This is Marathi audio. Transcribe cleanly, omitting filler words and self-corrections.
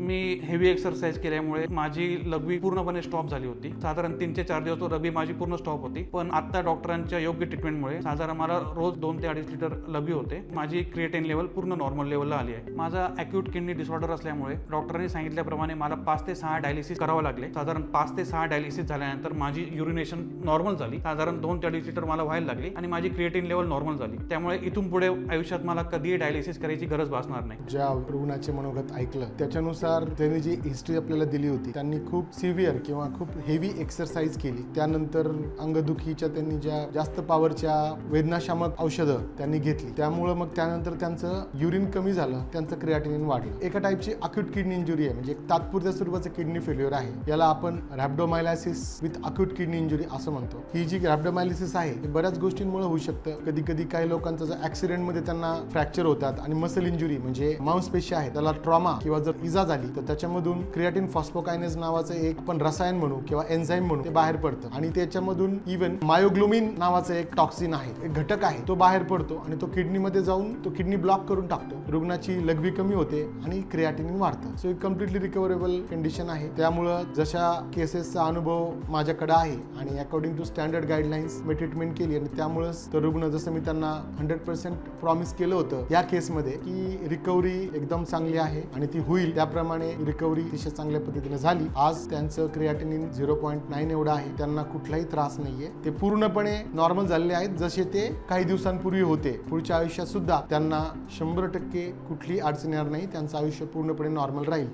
मी हेवी एक्सरसाइज केल्यामुळे माझी लघवी पूर्णपणे स्टॉप झाली होती। साधारण 3 ते 4 दिवस लघवी माझी पूर्ण स्टॉप होती, पण आता डॉक्टरांच्या योग्य ट्रीटमेंटमुळे साधारण मला रोज 2 ते 2.5 लिटर लघवी होते। माझी क्रिएटिन लेवल पूर्ण नॉर्मल लेवलला आली आहे। माझा अॅक्यूट किडनी डिसऑर्डर असल्यामुळे डॉक्टरांनी सांगितल्याप्रमाणे मला 5 ते 6 डायलिसिस करावे लागले। साधारण 5 ते 6 डायलिसिस झाल्यानंतर माझी युरिनेशन नॉर्मल झाली। साधारण 2 ते 2.5 लिटर मला व्हायला लागली आणि माझी क्रिएटिन लेवल नॉर्मल झाली। त्यामुळे इथून पुढे आयुष्यात मला कधीही डायलिसिस करायची गरज भासणार नाही। ज्या रुग्णाचे मनोगत ऐकलं त्याच्यानुसार त्यांनी जी हिस्ट्री आपल्याला दिली होती, त्यांनी खूप सिव्हिअर किंवा खूप हेवी एक्सरसाइज केली। त्यानंतर अंगदुखीच्या त्यांनी ज्या जास्त पॉवरच्या वेदनाशामक औषधं त्यांनी घेतली, त्यामुळे मग त्यानंतर त्यांचं युरिन कमी झालं, त्यांचं क्रिएटिनिन वाढलं। एका टाईपची अक्यूट किडनी इंजुरी आहे, म्हणजे एक तात्पुरत्या स्वरूपाचं किडनी फेल्युअर आहे। याला आपण रॅब्डोमायलायसिस विथ अक्यूट किडनी इंजुरी असं म्हणतो। ही जी रॅब्डोमायलिसिस आहे हे बऱ्याच गोष्टींमुळे होऊ शकतं। कधी कधी काही लोकांचं जर ऍक्सिडेंटमध्ये त्यांना फ्रॅक्चर होतात आणि मसल इंजुरी म्हणजे मांसपेशी आहे त्याला ट्रॉमा किंवा जर इजा झाली तर त्याच्यामधून क्रिएटिन फॉस्फोकायनेज नावाचं एक आपण रसायन म्हणू किंवा एन्झाईम म्हणू ते बाहेर पडतं आणि त्याच्यामधून इव्हन मायोग्लोबिन नावाचं एक टॉक्सिन आहे, एक घटक आहे, तो बाहेर पडतो आणि तो किडनीमध्ये जाऊन तो किडनी ब्लॉक करून टाकतो। रुग्णाची लघवी कमी होते आणि क्रिएटिनिन वाढतं। सो एक कम्प्लिटली रिकव्हरेबल कंडिशन आहे। त्यामुळं जशा केसेसचा अनुभव माझ्याकडे आहे आणि अकॉर्डिंग टू स्टँडर्ड गाईडलाईन्स मी ट्रीटमेंट केली आणि त्यामुळेच तो रुग्ण जसं मी त्यांना 100% प्रॉमिस केलं होतं या केसमध्ये की रिकव्हरी एकदम चांगली आहे आणि ती होईल, त्याप्रमाणे रिकव्हरी अतिशय चांगल्या पद्धतीने झाली। आज त्यांचं क्रिएटिनिन 0.9 एवढं आहे, त्यांना कुठलाही त्रास नाहीये, ते पूर्णपणे नॉर्मल झालेले आहेत जसे ते काही दिवसांपूर्वी होते। पुढच्या आयुष्यात सुद्धा त्यांना 100% कुठलीही अडचण येणार नाही, त्यांचं आयुष्य पूर्णपणे नॉर्मल राहील।